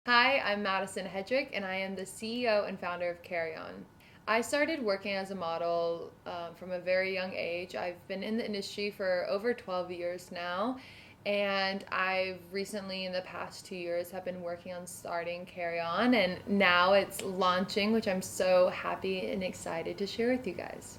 Hi, I'm Madison Hedrick, and I am the CEO and founder of Careeon. I started working as a model from a very young age. I've been in the industry for over 12 years now, and I've recently, in the past 2 years, have been working on starting Careeon, and now it's launching, which I'm so happy and excited to share with you guys.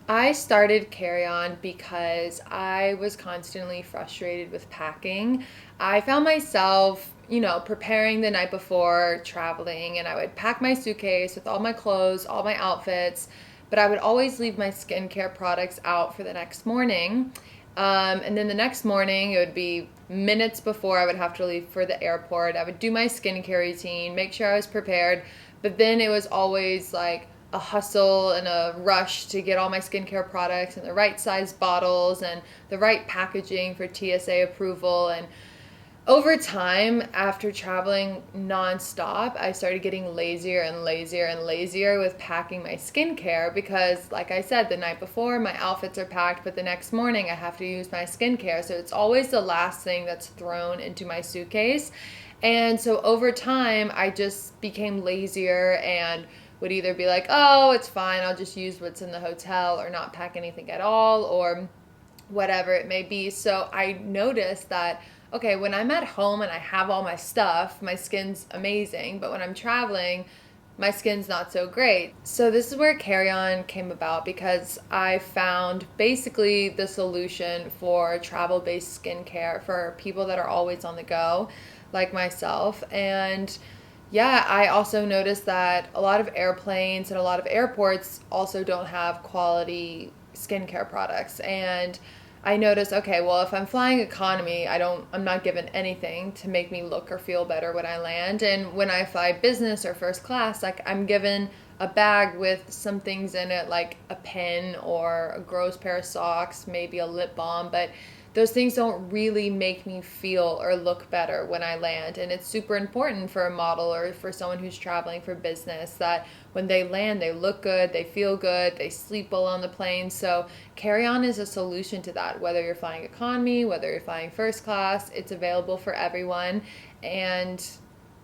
I started Careeon because I was constantly frustrated with packing. I found myself, preparing the night before traveling, and I would pack my suitcase with all my clothes, all my outfits, but I would always leave my skincare products out for the next morning. And then the next morning, it would be minutes before I would have to leave for the airport. I would do my skincare routine, make sure I was prepared, but then it was always like, a hustle and a rush to get all my skincare products in the right size bottles and the right packaging for TSA approval. And over time, after traveling nonstop, I started getting lazier and lazier and lazier with packing my skincare because, like I said, the night before my outfits are packed, but the next morning I have to use my skincare. So it's always the last thing that's thrown into my suitcase. And so over time, I just became lazier and would either be like, oh, it's fine, I'll just use what's in the hotel or not pack anything at all or whatever it may be. So I noticed that, okay, when I'm at home and I have all my stuff, my skin's amazing, but when I'm traveling, my skin's not so great. So this is where Careeon came about because I found basically the solution for travel-based skincare for people that are always on the go, like myself. And yeah, I also noticed that a lot of airplanes and a lot of airports also don't have quality skincare products. And I noticed, okay, well, if I'm flying economy, I'm not given anything to make me look or feel better when I land. And when I fly business or first class, like I'm given a bag with some things in it, like a pen or a gross pair of socks, maybe a lip balm, but those things don't really make me feel or look better when I land. And it's super important for a model or for someone who's traveling for business that when they land, they look good, they feel good, they sleep well on the plane. So Careeon is a solution to that. Whether you're flying economy, whether you're flying first class, it's available for everyone. And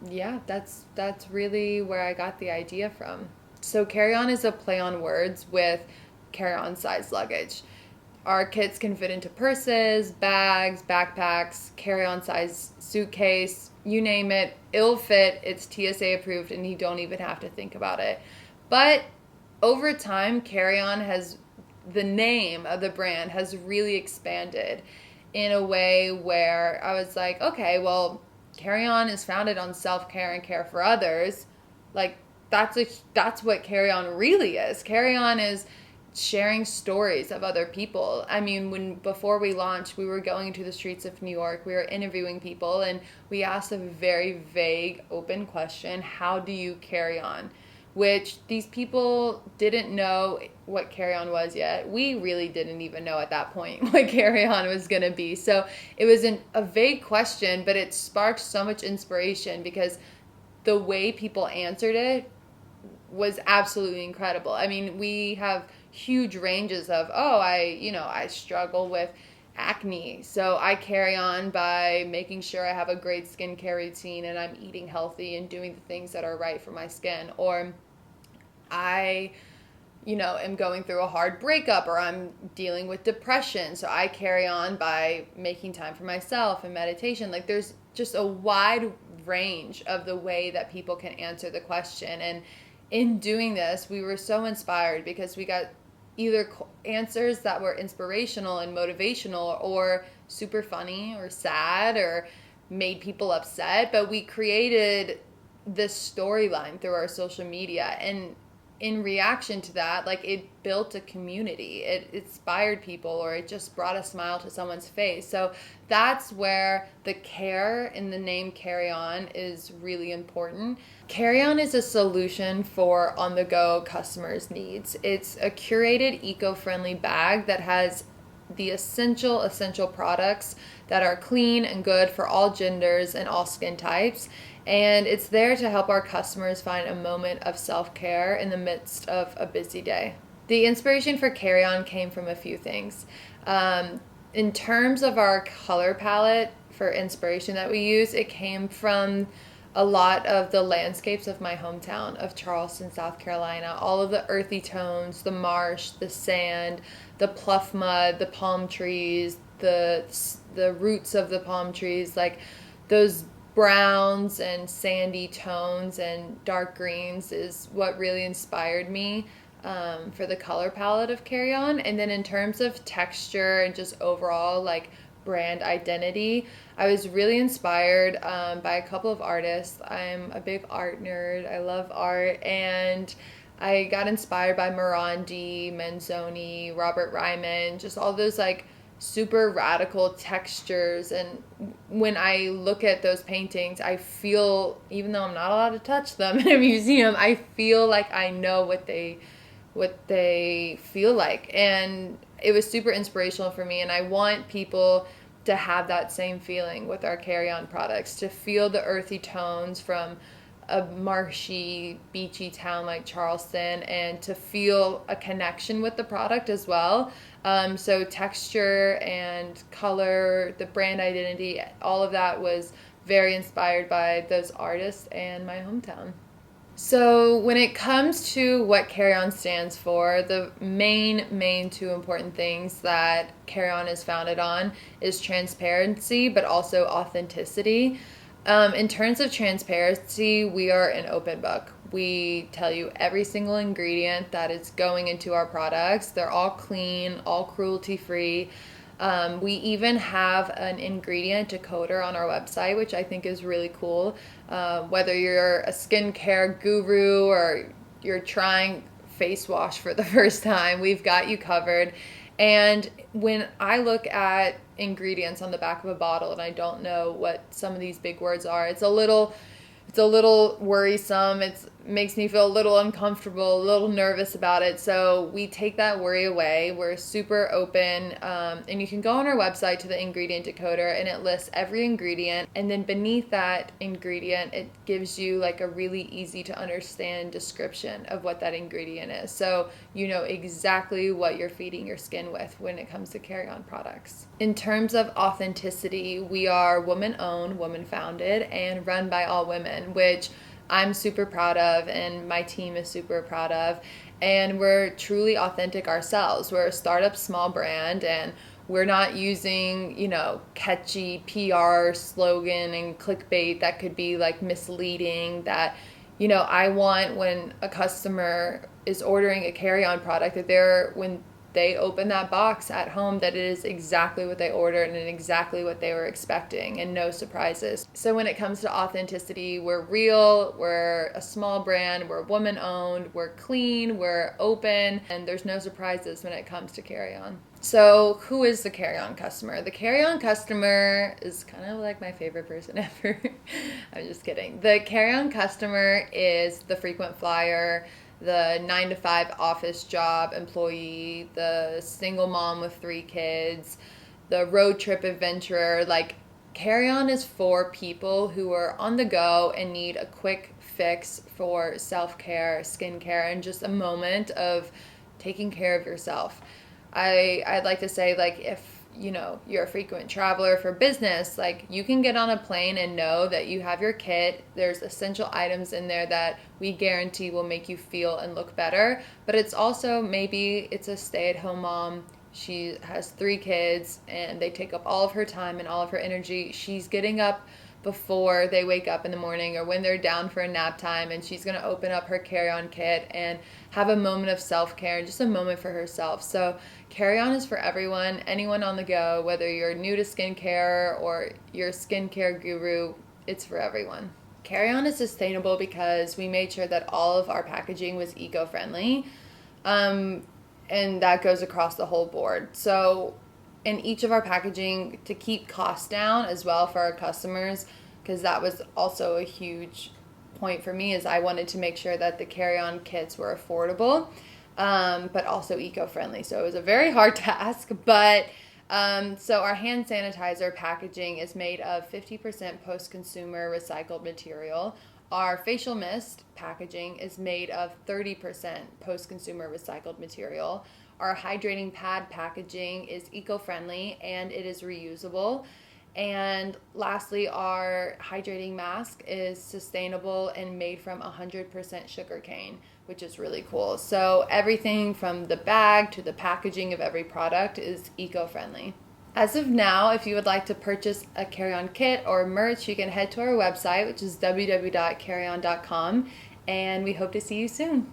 yeah, that's really where I got the idea from. So Careeon is a play on words with carry-on size luggage. Our kits can fit into purses, bags, backpacks, carry-on size suitcase, you name it, it'll fit. It's TSA approved and you don't even have to think about it. But over time, Careeon has, the name of the brand has really expanded in a way where I was like, okay, well, Careeon is founded on self-care and care for others. Like that's what Careeon really is. Careeon is sharing stories of other people. I mean, when before we launched, we were going into the streets of New York, we were interviewing people, and we asked a very vague, open question: how do you carry on? Which these people didn't know what Careeon was yet. We really didn't even know at that point what Careeon was going to be. So it was a vague question, but it sparked so much inspiration because the way people answered it was absolutely incredible. I mean, we have huge ranges of, oh, I struggle with acne, so I carry on by making sure I have a great skincare routine and I'm eating healthy and doing the things that are right for my skin. Or I am going through a hard breakup or I'm dealing with depression. So I carry on by making time for myself and meditation. Like there's just a wide range of the way that people can answer the question. And in doing this, we were so inspired because we got either answers that were inspirational and motivational or super funny or sad or made people upset. But we created this storyline through our social media, and in reaction to that, like it built a community, it inspired people, or it just brought a smile to someone's face. So that's where the care in the name Careeon is really important. Careeon is a solution for on-the-go customers' needs. It's a curated eco-friendly bag that has the essential products that are clean and good for all genders and all skin types. And it's there to help our customers find a moment of self-care in the midst of a busy day. The inspiration for Careeon came from a few things. In terms of our color palette for inspiration that we use, it came from a lot of the landscapes of my hometown of Charleston, South Carolina, all of the earthy tones, the marsh, the sand, the pluff mud, the palm trees, the roots of the palm trees, like those browns and sandy tones and dark greens is what really inspired me for the color palette of Careeon. And then in terms of texture and just overall like brand identity, I was really inspired by a couple of artists. I'm a big art nerd. I love art, and I got inspired by Morandi, Manzoni, Robert Ryman, just all those like super radical textures. And when I look at those paintings, I feel, even though I'm not allowed to touch them in a museum, I feel like I know what they feel like. And it was super inspirational for me, and I want people to have that same feeling with our Careeon products, to feel the earthy tones from a marshy, beachy town like Charleston, and to feel a connection with the product as well. So texture and color, the brand identity, all of that was very inspired by those artists and my hometown. So when it comes to what Careeon stands for, the main two important things that Careeon is founded on is transparency, but also authenticity. In terms of transparency, we are an open book. We tell you every single ingredient that is going into our products. They're all clean, all cruelty-free. We even have an ingredient decoder on our website, which I think is really cool. Whether you're a skincare guru or you're trying face wash for the first time, we've got you covered. And when I look at ingredients on the back of a bottle and I don't know what some of these big words are, it's a little worrisome. It makes me feel a little uncomfortable, a little nervous about it. So we take that worry away. We're super open. And you can go on our website to the ingredient decoder, and it lists every ingredient. And then beneath that ingredient, it gives you like a really easy to understand description of what that ingredient is. So you know exactly what you're feeding your skin with when it comes to Careeon products. In terms of authenticity, we are woman-owned, woman-founded, and run by all women, which I'm super proud of, and my team is super proud of. And we're truly authentic ourselves. We're a startup small brand, and we're not using, catchy PR slogan and clickbait that could be like misleading. That, I want when a customer is ordering a Careeon product that when they open that box at home, that it is exactly what they ordered and exactly what they were expecting, and no surprises. So when it comes to authenticity, we're real, we're a small brand, we're woman-owned, we're clean, we're open, and there's no surprises when it comes to Careeon. So who is the Careeon customer? The Careeon customer is kind of like my favorite person ever. I'm just kidding. The Careeon customer is the frequent flyer, the 9-to-5 office job employee, the single mom with 3 kids, the road trip adventurer. Like, Careeon is for people who are on the go and need a quick fix for self-care, skincare, and just a moment of taking care of yourself. I'd like to say, like, if you're a frequent traveler for business, like, you can get on a plane and know that you have your kit. There's essential items in there that we guarantee will make you feel and look better. But it's also, maybe it's a stay-at-home mom. She has 3 kids and they take up all of her time and all of her energy. She's getting up before they wake up in the morning or when they're down for a nap time, and she's going to open up her Careeon kit and have a moment of self-care and just a moment for herself. So Careeon is for everyone, anyone on the go, whether you're new to skincare or you're a skincare guru, it's for everyone. Careeon is sustainable because we made sure that all of our packaging was eco-friendly, and that goes across the whole board. So in each of our packaging, to keep costs down as well for our customers, because that was also a huge point for me, is I wanted to make sure that the Careeon kits were affordable, but also eco-friendly. So it was a very hard task, but so our hand sanitizer packaging is made of 50% post-consumer recycled material. Our facial mist packaging is made of 30% post-consumer recycled material. Our hydrating pad packaging is eco-friendly and it is reusable. And lastly, our hydrating mask is sustainable and made from 100% sugarcane, which is really cool. So everything from the bag to the packaging of every product is eco-friendly. As of now, if you would like to purchase a Careeon kit or merch, you can head to our website, which is www.careeon.com, and we hope to see you soon.